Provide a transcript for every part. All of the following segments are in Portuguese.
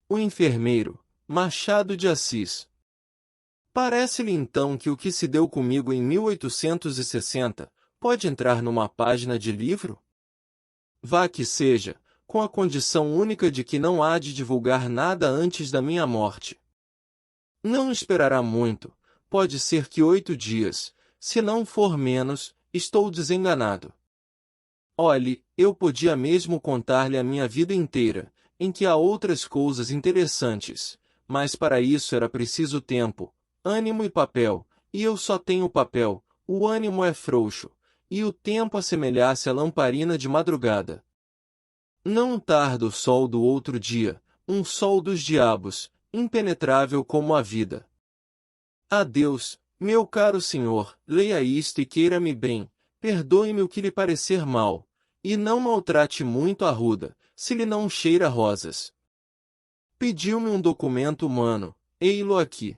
O enfermeiro, Machado de Assis. Parece-lhe então que o que se deu comigo em 1860 pode entrar numa página de livro? Vá que seja, com a condição única de que não há de divulgar nada antes da minha morte. Não esperará muito, pode ser que 8 dias, se não for menos, estou desenganado. Olhe, eu podia mesmo contar-lhe a minha vida inteira, em que há outras coisas interessantes, mas para isso era preciso tempo, ânimo e papel, e eu só tenho papel, o ânimo é frouxo, e o tempo assemelha-se à lamparina de madrugada. Não tarda o sol do outro dia, um sol dos diabos, impenetrável como a vida. Adeus, meu caro senhor, leia isto e queira-me bem, perdoe-me o que lhe parecer mal, e não maltrate muito a ruda, se lhe não cheira rosas. Pediu-me um documento humano, ei-lo aqui.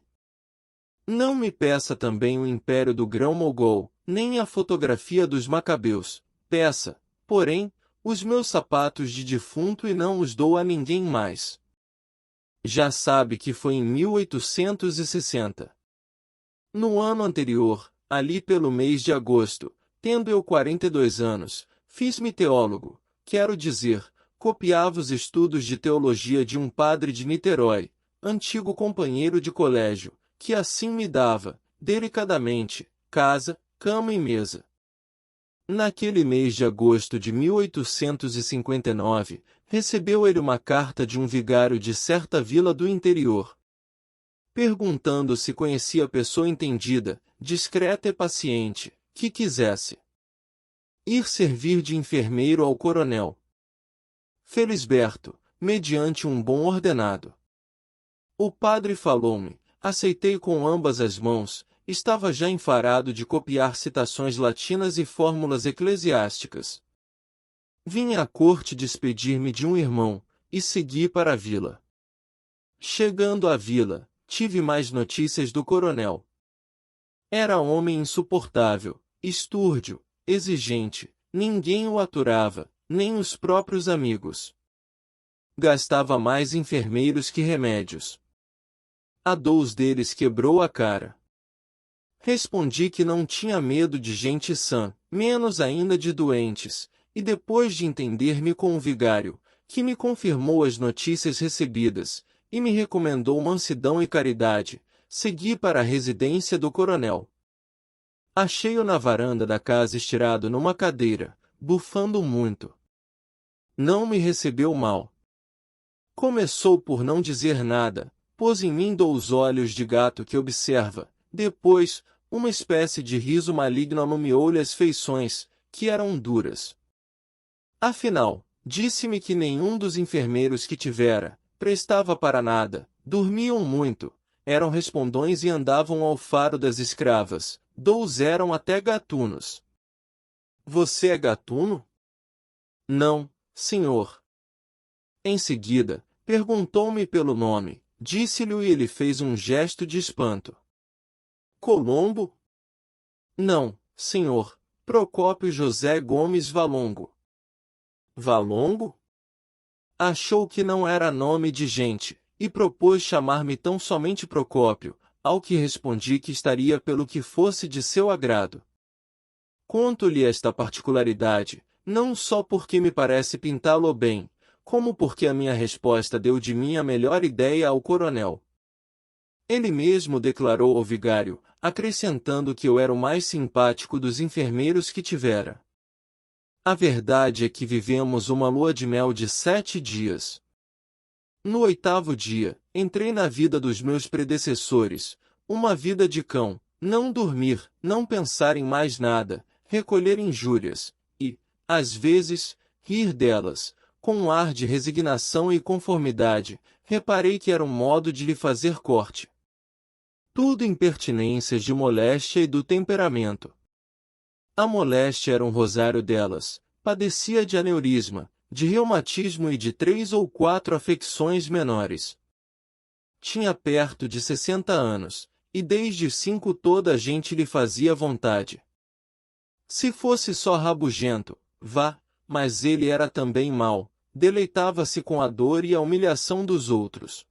Não me peça também o império do grão-mogol, nem a fotografia dos macabeus, peça, porém, os meus sapatos de defunto e não os dou a ninguém mais. Já sabe que foi em 1860. No ano anterior, ali pelo mês de agosto, tendo eu 42 anos, fiz-me teólogo, quero dizer, copiava os estudos de teologia de um padre de Niterói, antigo companheiro de colégio, que assim me dava, delicadamente, casa, cama e mesa. Naquele mês de agosto de 1859, recebeu ele uma carta de um vigário de certa vila do interior, perguntando se conhecia pessoa entendida, discreta e paciente, que quisesse ir servir de enfermeiro ao coronel Felisberto, mediante um bom ordenado. O padre falou-me, aceitei com ambas as mãos, estava já enfarado de copiar citações latinas e fórmulas eclesiásticas. Vim à corte despedir-me de um irmão, e segui para a vila. Chegando à vila, tive mais notícias do coronel. Era homem insuportável, estúrdio, exigente, ninguém o aturava, nem os próprios amigos. Gastava mais enfermeiros que remédios. A 2 deles quebrou a cara. Respondi que não tinha medo de gente sã, menos ainda de doentes, e depois de entender-me com o vigário, que me confirmou as notícias recebidas, e me recomendou mansidão e caridade, segui para a residência do coronel. Achei-o na varanda da casa estirado numa cadeira, bufando muito. Não me recebeu mal. Começou por não dizer nada, pôs em mim 2 olhos de gato que observa, depois, uma espécie de riso maligno anumiou-lhe as feições, que eram duras. Afinal, disse-me que nenhum dos enfermeiros que tivera, prestava para nada, dormiam muito, eram respondões e andavam ao faro das escravas, 2 eram até gatunos. Você é gatuno? Não, senhor. Em seguida, perguntou-me pelo nome, disse-lhe e ele fez um gesto de espanto. Colombo? Não, senhor, Procópio José Gomes Valongo. Valongo? Achou que não era nome de gente, e propôs chamar-me tão somente Procópio, ao que respondi que estaria pelo que fosse de seu agrado. Conto-lhe esta particularidade, não só porque me parece pintá-lo bem, como porque a minha resposta deu de mim a melhor ideia ao coronel. Ele mesmo declarou ao vigário, acrescentando que eu era o mais simpático dos enfermeiros que tivera. A verdade é que vivemos uma lua de mel de 7 dias. No 8º dia, entrei na vida dos meus predecessores, uma vida de cão, não dormir, não pensar em mais nada, recolher injúrias, e, às vezes, rir delas, com um ar de resignação e conformidade, reparei que era um modo de lhe fazer corte. Tudo impertinências de moléstia e do temperamento. A moléstia era um rosário delas, padecia de aneurisma, de reumatismo e de 3 ou 4 afecções menores. Tinha perto de 60 anos, e desde 5 toda a gente lhe fazia vontade. Se fosse só rabugento, vá, mas ele era também mau, deleitava-se com a dor e a humilhação dos outros.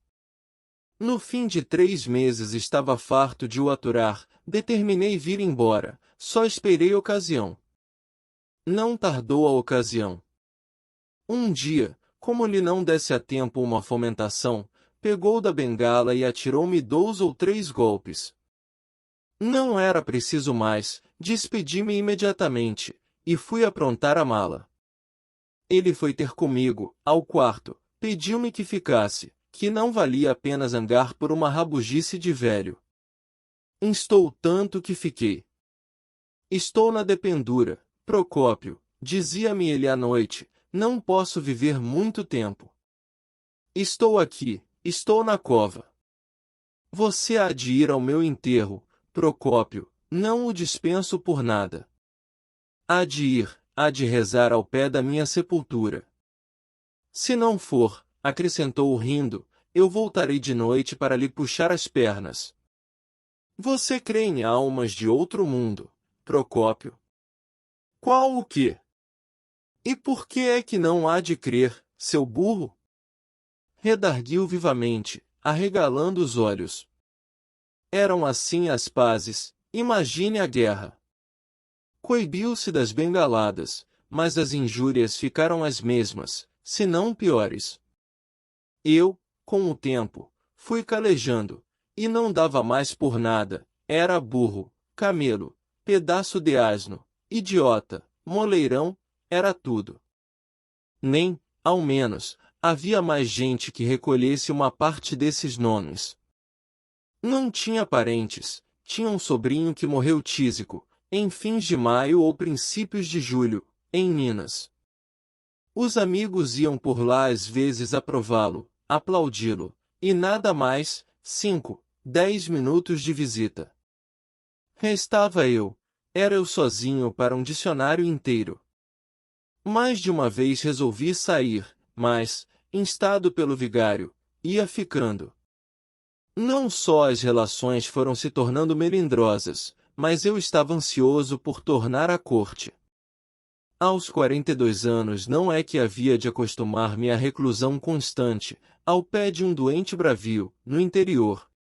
No fim de 3 meses estava farto de o aturar, determinei vir embora, só esperei ocasião. Não tardou a ocasião. Um dia, como lhe não desse a tempo uma fomentação, pegou da bengala e atirou-me 2 ou 3 golpes. Não era preciso mais, despedi-me imediatamente, e fui aprontar a mala. Ele foi ter comigo, ao quarto, pediu-me que ficasse, que não valia a pena zangar por uma rabugice de velho. Instou tanto que fiquei. Estou na dependura, Procópio, dizia-me ele à noite, não posso viver muito tempo. Estou aqui, estou na cova. Você há de ir ao meu enterro, Procópio, não o dispenso por nada. Há de ir, há de rezar ao pé da minha sepultura. Se não for, acrescentou rindo, eu voltarei de noite para lhe puxar as pernas. Você crê em almas de outro mundo, Procópio? Qual o quê? E por que é que não há de crer, seu burro? Redarguiu vivamente, arregalando os olhos. Eram assim as pazes, imagine a guerra. Coibiu-se das bengaladas, mas as injúrias ficaram as mesmas, se não piores. Eu, com o tempo, fui calejando, e não dava mais por nada, era burro, camelo, pedaço de asno, idiota, moleirão, era tudo. Nem, ao menos, havia mais gente que recolhesse uma parte desses nomes. Não tinha parentes, tinha um sobrinho que morreu tísico, em fins de maio ou princípios de julho, em Minas. Os amigos iam por lá às vezes aprová-lo, aplaudi-lo, e nada mais, 5, 10 minutos de visita. Restava eu, era eu sozinho para um dicionário inteiro. Mais de uma vez resolvi sair, mas, instado pelo vigário, ia ficando. Não só as relações foram se tornando melindrosas, mas eu estava ansioso por tornar à corte. Aos 42 anos não é que havia de acostumar-me à reclusão constante, ao pé de um doente bravio, no interior.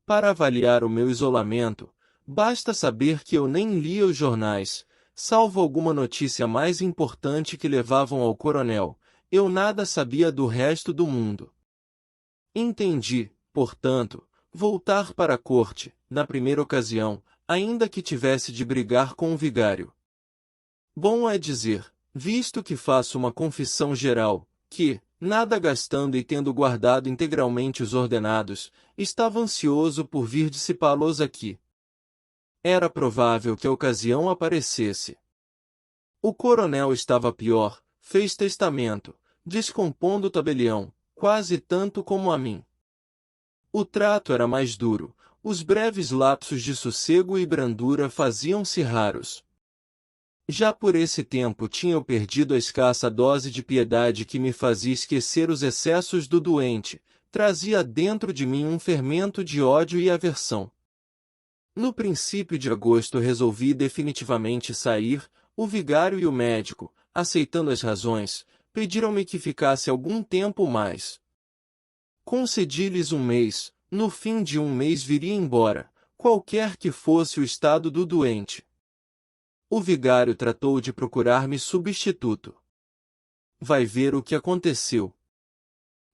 Para avaliar o meu isolamento, basta saber que eu nem lia os jornais, salvo alguma notícia mais importante que levavam ao coronel, eu nada sabia do resto do mundo. Entendi, portanto, voltar para a corte, na primeira ocasião, ainda que tivesse de brigar com o vigário. Bom é dizer, visto que faço uma confissão geral, que, nada gastando e tendo guardado integralmente os ordenados, estava ansioso por vir dissipá-los aqui. Era provável que a ocasião aparecesse. O coronel estava pior, fez testamento, descompondo o tabelião, quase tanto como a mim. O trato era mais duro, os breves lapsos de sossego e brandura faziam-se raros. Já por esse tempo tinha eu perdido a escassa dose de piedade que me fazia esquecer os excessos do doente, trazia dentro de mim um fermento de ódio e aversão. No princípio de agosto resolvi definitivamente sair, o vigário e o médico, aceitando as razões, pediram-me que ficasse algum tempo mais. Concedi-lhes um mês, no fim de um mês viria embora, qualquer que fosse o estado do doente. O vigário tratou de procurar-me substituto. Vai ver o que aconteceu.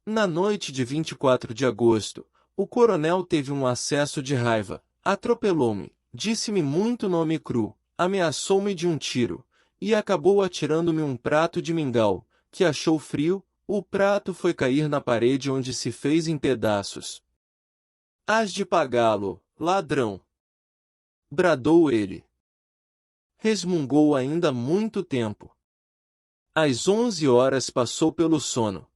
Na noite de 24 de agosto, o coronel teve um acesso de raiva, atropelou-me, disse-me muito nome cru, ameaçou-me de um tiro, e acabou atirando-me um prato de mingau, que achou frio, o prato foi cair na parede onde se fez em pedaços. Hás de pagá-lo, ladrão! Bradou ele. Resmungou ainda muito tempo. Às 11 horas passou pelo sono.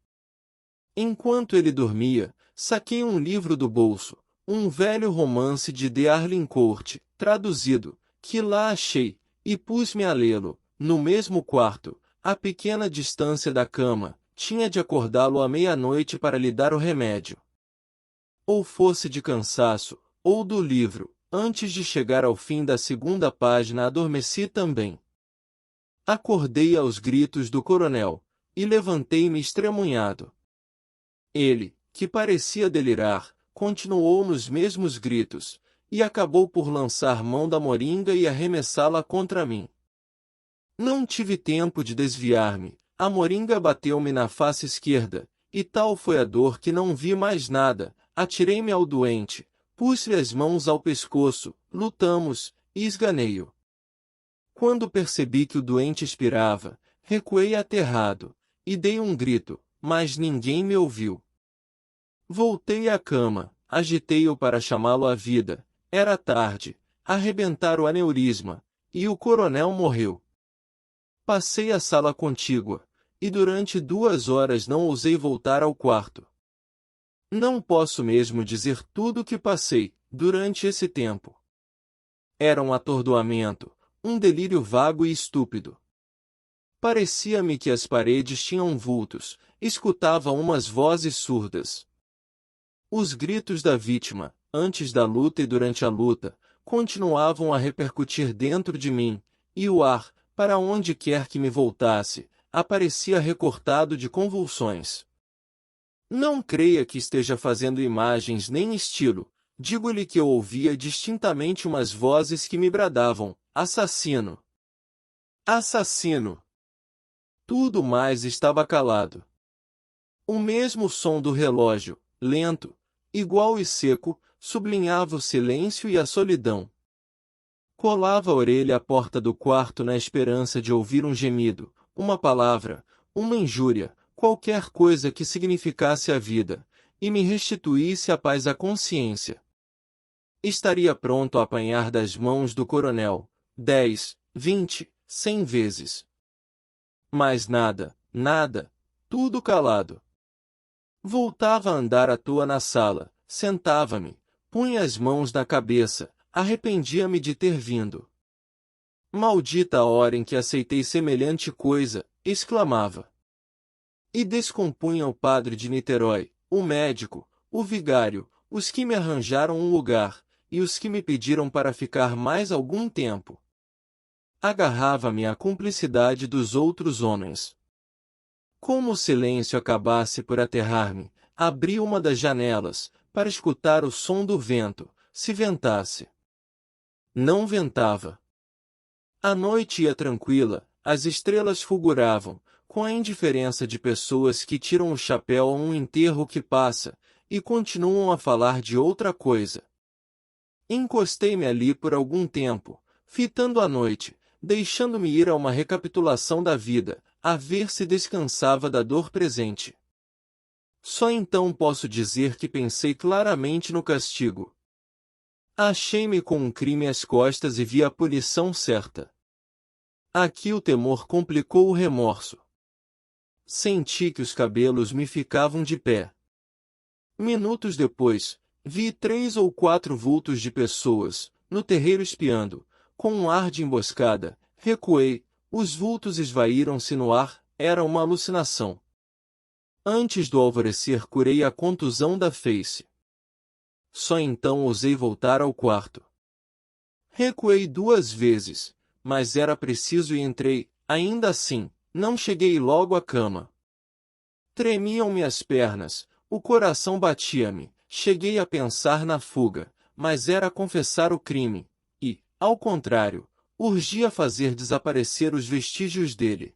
Enquanto ele dormia, saquei um livro do bolso, um velho romance de de Arlincourt, traduzido, que lá achei, e pus-me a lê-lo, no mesmo quarto, à pequena distância da cama, tinha de acordá-lo à meia-noite para lhe dar o remédio. Ou fosse de cansaço, ou do livro, antes de chegar ao fim da segunda página adormeci também. Acordei aos gritos do coronel, e levantei-me estremunhado. Ele, que parecia delirar, continuou nos mesmos gritos, e acabou por lançar mão da moringa e arremessá-la contra mim. Não tive tempo de desviar-me, a moringa bateu-me na face esquerda, e tal foi a dor que não vi mais nada. Atirei-me ao doente, pus-lhe as mãos ao pescoço, lutamos, e esganei-o. Quando percebi que o doente expirava, recuei aterrado, e dei um grito, mas ninguém me ouviu. Voltei à cama, agitei-o para chamá-lo à vida. Era tarde, arrebentara o aneurisma, e o coronel morreu. Passei a sala contígua, e durante 2 horas não ousei voltar ao quarto. Não posso mesmo dizer tudo o que passei, durante esse tempo. Era um atordoamento, um delírio vago e estúpido. Parecia-me que as paredes tinham vultos, escutava umas vozes surdas. Os gritos da vítima, antes da luta e durante a luta, continuavam a repercutir dentro de mim, e o ar, para onde quer que me voltasse, aparecia recortado de convulsões. Não creia que esteja fazendo imagens nem estilo, digo-lhe que eu ouvia distintamente umas vozes que me bradavam: assassino! Assassino! Tudo mais estava calado. O mesmo som do relógio, lento, igual e seco, sublinhava o silêncio e a solidão. Colava a orelha à porta do quarto na esperança de ouvir um gemido, uma palavra, uma injúria, qualquer coisa que significasse a vida, e me restituísse a paz à consciência. Estaria pronto a apanhar das mãos do coronel 10, 20, 100 vezes. Mas nada, nada, tudo calado. Voltava a andar à toa na sala, sentava-me, punha as mãos na cabeça, arrependia-me de ter vindo. Maldita a hora em que aceitei semelhante coisa, exclamava. E descompunha o padre de Niterói, o médico, o vigário, os que me arranjaram um lugar, e os que me pediram para ficar mais algum tempo. Agarrava-me à cumplicidade dos outros homens. Como o silêncio acabasse por aterrar-me, abri uma das janelas, para escutar o som do vento, se ventasse. Não ventava. A noite ia tranquila, as estrelas fulguravam, com a indiferença de pessoas que tiram o chapéu a um enterro que passa, e continuam a falar de outra coisa. Encostei-me ali por algum tempo, fitando a noite, deixando-me ir a uma recapitulação da vida, a ver se descansava da dor presente. Só então posso dizer que pensei claramente no castigo. Achei-me com um crime às costas e vi a punição certa. Aqui o temor complicou o remorso. Senti que os cabelos me ficavam de pé. Minutos depois, vi 3 ou 4 vultos de pessoas, no terreiro espiando, com um ar de emboscada. Recuei, os vultos esvaíram-se no ar, era uma alucinação. Antes do alvorecer curei a contusão da face. Só então ousei voltar ao quarto. Recuei 2 vezes, mas era preciso e entrei, ainda assim, não cheguei logo à cama. Tremiam-me as pernas, o coração batia-me, cheguei a pensar na fuga, mas era confessar o crime, e, ao contrário, urgia fazer desaparecer os vestígios dele.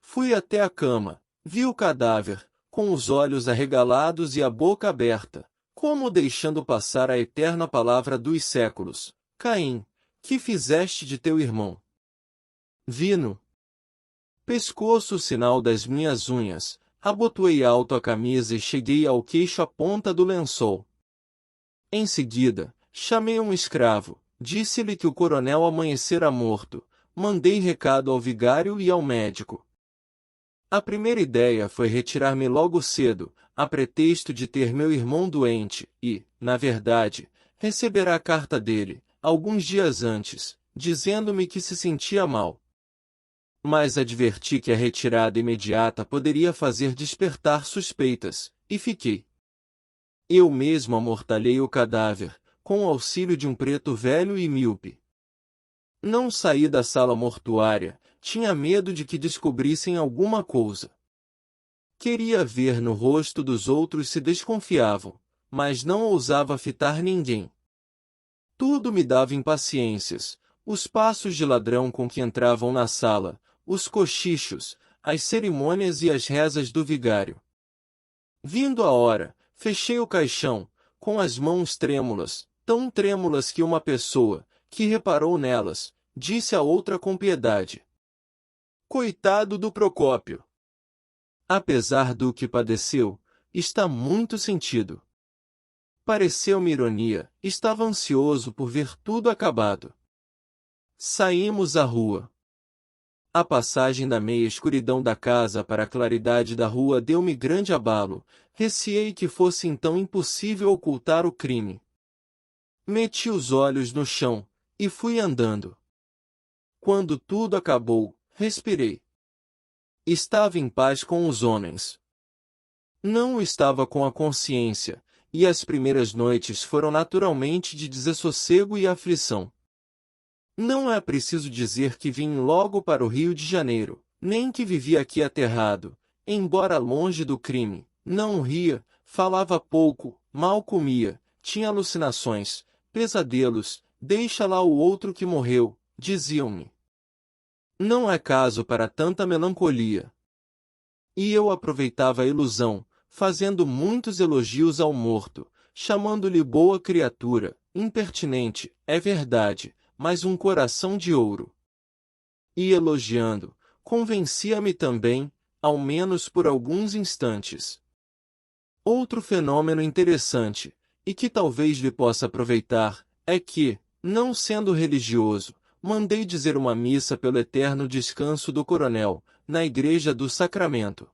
Fui até a cama, vi o cadáver, com os olhos arregalados e a boca aberta, como deixando passar a eterna palavra dos séculos: Caim, que fizeste de teu irmão? Vi-no pescoço o sinal das minhas unhas, abotoei alto a camisa e cheguei ao queixo a ponta do lençol. Em seguida, chamei um escravo, disse-lhe que o coronel amanhecera morto, mandei recado ao vigário e ao médico. A primeira ideia foi retirar-me logo cedo, a pretexto de ter meu irmão doente, e, na verdade, receberá a carta dele, alguns dias antes, dizendo-me que se sentia mal. Mas adverti que a retirada imediata poderia fazer despertar suspeitas, e fiquei. Eu mesmo amortalhei o cadáver, com o auxílio de um preto velho e míope. Não saí da sala mortuária, tinha medo de que descobrissem alguma coisa. Queria ver no rosto dos outros se desconfiavam, mas não ousava fitar ninguém. Tudo me dava impaciências, os passos de ladrão com que entravam na sala, os cochichos, as cerimônias e as rezas do vigário. Vindo a hora, fechei o caixão, com as mãos trêmulas, tão trêmulas que uma pessoa, que reparou nelas, disse a outra com piedade: Coitado do Procópio! Apesar do que padeceu, está muito sentido. Pareceu-me ironia, estava ansioso por ver tudo acabado. Saímos à rua. A passagem da meia escuridão da casa para a claridade da rua deu-me grande abalo, receei que fosse então impossível ocultar o crime. Meti os olhos no chão, e fui andando. Quando tudo acabou, respirei. Estava em paz com os homens. Não o estava com a consciência, e as primeiras noites foram naturalmente de desassossego e aflição. Não é preciso dizer que vim logo para o Rio de Janeiro, nem que vivia aqui aterrado, embora longe do crime, não ria, falava pouco, mal comia, tinha alucinações, pesadelos, deixa lá o outro que morreu, diziam-me. Não é caso para tanta melancolia. E eu aproveitava a ilusão, fazendo muitos elogios ao morto, chamando-lhe boa criatura, impertinente, é verdade, mas um coração de ouro. E elogiando, convencia-me também, ao menos por alguns instantes. Outro fenômeno interessante, e que talvez lhe possa aproveitar, é que, não sendo religioso, mandei dizer uma missa pelo eterno descanso do coronel, na Igreja do Sacramento.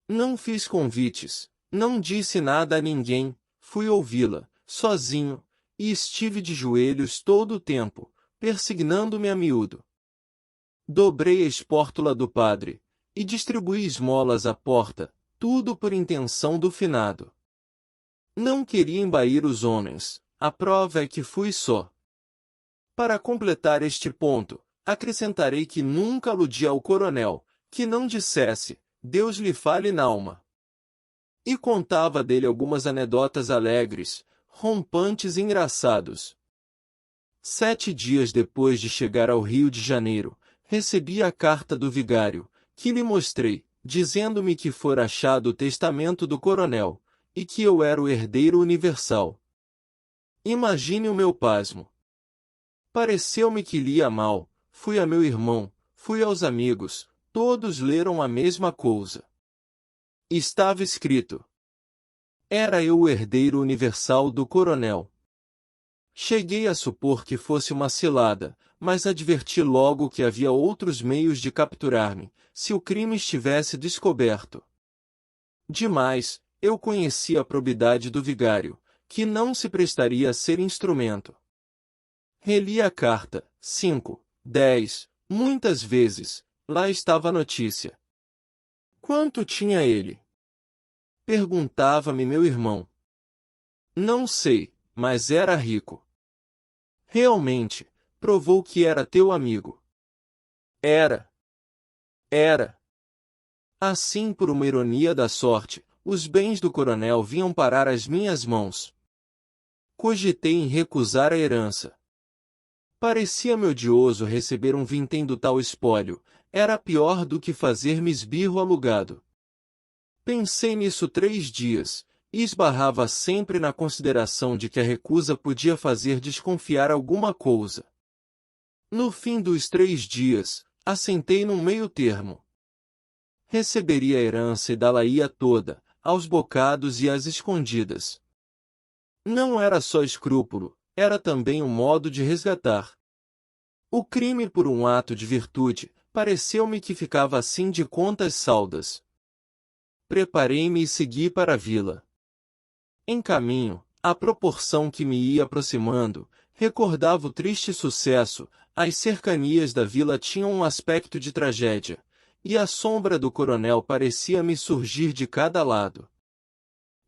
Não fiz convites, não disse nada a ninguém, fui ouvi-la, sozinho, e estive de joelhos todo o tempo, persignando-me a miúdo. Dobrei a espórtula do padre, e distribuí esmolas à porta, tudo por intenção do finado. Não queria embair os homens, a prova é que fui só. Para completar este ponto, acrescentarei que nunca aludi ao coronel, que não dissesse, Deus lhe fale n'alma. E contava dele algumas anedotas alegres, rompantes e engraçados. 7 dias depois de chegar ao Rio de Janeiro, recebi a carta do vigário, que lhe mostrei, dizendo-me que fora achado o testamento do coronel, e que eu era o herdeiro universal. Imagine o meu pasmo. Pareceu-me que lia mal, fui a meu irmão, fui aos amigos, todos leram a mesma coisa. Estava escrito: era eu o herdeiro universal do coronel. Cheguei a supor que fosse uma cilada, mas adverti logo que havia outros meios de capturar-me, se o crime estivesse descoberto. Demais, eu conhecia a probidade do vigário, que não se prestaria a ser instrumento. Reli a carta, 5, 10, muitas vezes, lá estava a notícia. Quanto tinha ele? Perguntava-me meu irmão. Não sei, mas era rico. Realmente, provou que era teu amigo. Era. Era. Assim, por uma ironia da sorte, os bens do coronel vinham parar às minhas mãos. Cogitei em recusar a herança. Parecia-me odioso receber um vintém do tal espólio, era pior do que fazer-me esbirro alugado. Pensei nisso 3 dias, e esbarrava sempre na consideração de que a recusa podia fazer desconfiar alguma coisa. No fim dos 3 dias, assentei num meio termo. Receberia a herança e dá-la-ia toda, aos bocados e às escondidas. Não era só escrúpulo, era também um modo de resgatar. O crime por um ato de virtude, pareceu-me que ficava assim de contas saldas. Preparei-me e segui para a vila. Em caminho, à proporção que me ia aproximando, recordava o triste sucesso, as cercanias da vila tinham um aspecto de tragédia, e a sombra do coronel parecia-me surgir de cada lado.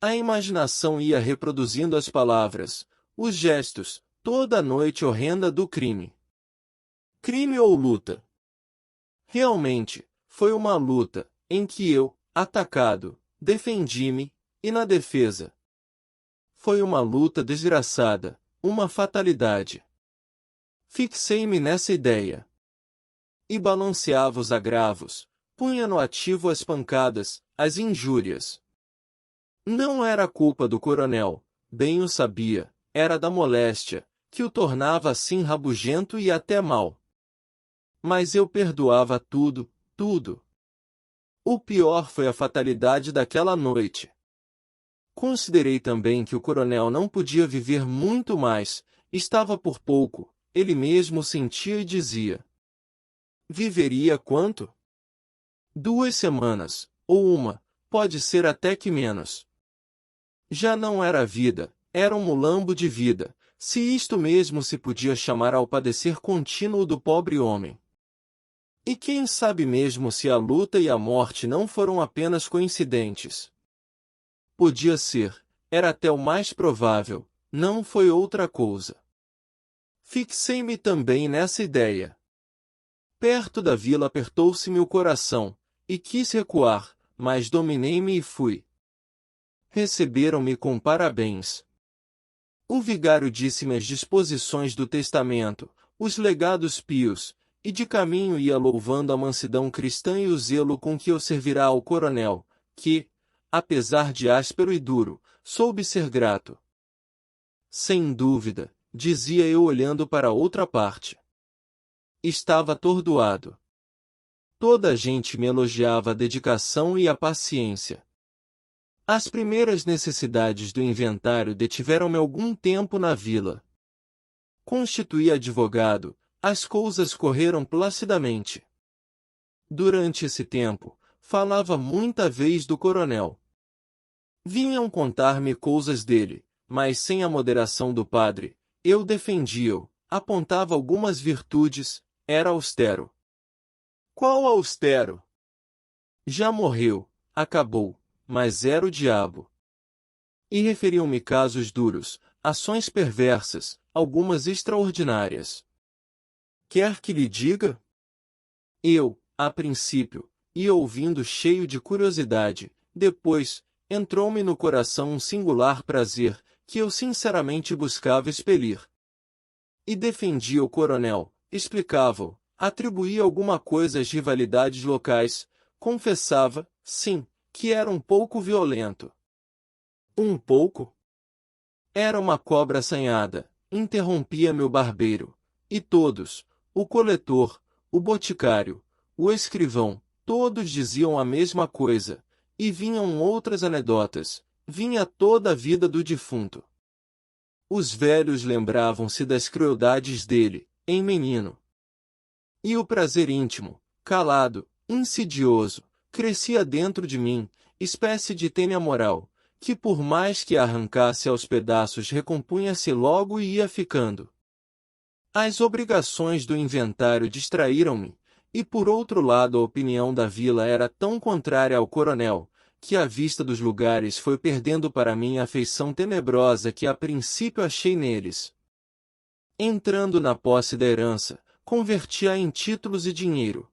A imaginação ia reproduzindo as palavras, os gestos, toda a noite horrenda do crime. Crime ou luta? Realmente, foi uma luta, em que eu, atacado, defendi-me, e na defesa. Foi uma luta desgraçada, uma fatalidade. Fixei-me nessa ideia. E balanceava os agravos, punha no ativo as pancadas, as injúrias. Não era culpa do coronel, bem o sabia, era da moléstia, que o tornava assim rabugento e até mau. Mas eu perdoava tudo, tudo. O pior foi a fatalidade daquela noite. Considerei também que o coronel não podia viver muito mais, estava por pouco, ele mesmo sentia e dizia. Viveria quanto? 2 semanas, ou uma, pode ser até que menos. Já não era vida, era um mulambo de vida, se isto mesmo se podia chamar ao padecer contínuo do pobre homem. E quem sabe mesmo se a luta e a morte não foram apenas coincidentes. Podia ser, era até o mais provável, não foi outra coisa. Fixei-me também nessa ideia. Perto da vila apertou-se-me o coração, e quis recuar, mas dominei-me e fui. Receberam-me com parabéns. O vigário disse-me as disposições do testamento, os legados pios, e de caminho ia louvando a mansidão cristã e o zelo com que eu servirá ao coronel, que, apesar de áspero e duro, soube ser grato. Sem dúvida, dizia eu olhando para outra parte. Estava atordoado. Toda a gente me elogiava a dedicação e a paciência. As primeiras necessidades do inventário detiveram-me algum tempo na vila. Constituí advogado, as coisas correram placidamente. Durante esse tempo, falava muita vez do coronel. Vinham contar-me coisas dele, mas sem a moderação do padre, eu defendia-o, apontava algumas virtudes, era austero. Qual austero? Já morreu, acabou, mas era o diabo. E referiam-me casos duros, ações perversas, algumas extraordinárias. Quer que lhe diga? Eu, a princípio, ia ouvindo cheio de curiosidade, depois, entrou-me no coração um singular prazer, que eu sinceramente buscava expelir. E defendia o coronel, explicava-o, atribuía alguma coisa às rivalidades locais, confessava, sim, que era um pouco violento. Um pouco? Era uma cobra assanhada, interrompia-me o barbeiro, e todos, o coletor, o boticário, o escrivão, todos diziam a mesma coisa, e vinham outras anedotas, vinha toda a vida do defunto. Os velhos lembravam-se das crueldades dele, em menino. E o prazer íntimo, calado, insidioso, crescia dentro de mim, espécie de tênia moral, que por mais que arrancasse aos pedaços recompunha-se logo e ia ficando. As obrigações do inventário distraíram-me, e por outro lado a opinião da vila era tão contrária ao coronel, que a vista dos lugares foi perdendo para mim a afeição tenebrosa que a princípio achei neles. Entrando na posse da herança, converti-a em títulos e dinheiro.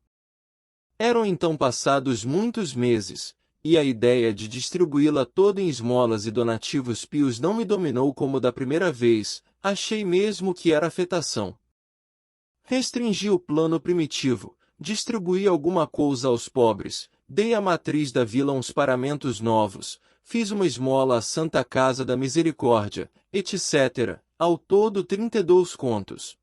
Eram então passados muitos meses, e a ideia de distribuí-la toda em esmolas e donativos pios não me dominou como da primeira vez, achei mesmo que era afetação. Restringi o plano primitivo, distribuí alguma coisa aos pobres, dei à matriz da vila uns paramentos novos, fiz uma esmola à Santa Casa da Misericórdia, etc., ao todo 32 contos.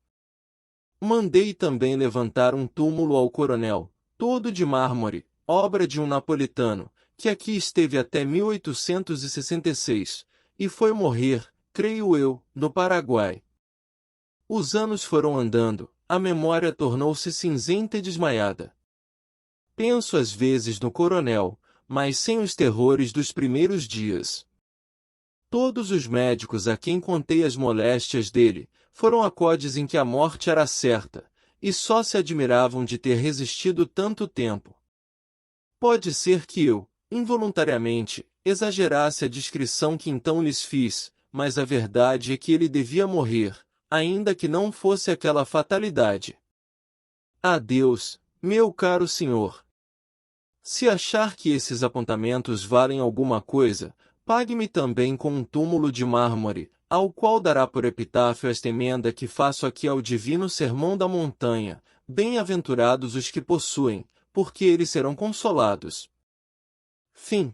Mandei também levantar um túmulo ao coronel, todo de mármore, obra de um napolitano, que aqui esteve até 1866, e foi morrer, creio eu, no Paraguai. Os anos foram andando, a memória tornou-se cinzenta e desmaiada. Penso às vezes no coronel, mas sem os terrores dos primeiros dias. Todos os médicos a quem contei as moléstias dele, foram acodes em que a morte era certa, e só se admiravam de ter resistido tanto tempo. Pode ser que eu, involuntariamente, exagerasse a descrição que então lhes fiz, mas a verdade é que ele devia morrer, ainda que não fosse aquela fatalidade. Adeus, Meu caro senhor, se achar que esses apontamentos valem alguma coisa, pague-me também com um túmulo de mármore, ao qual dará por epitáfio esta emenda que faço aqui ao divino Sermão da Montanha: bem-aventurados os que possuem, porque eles serão consolados. Fim.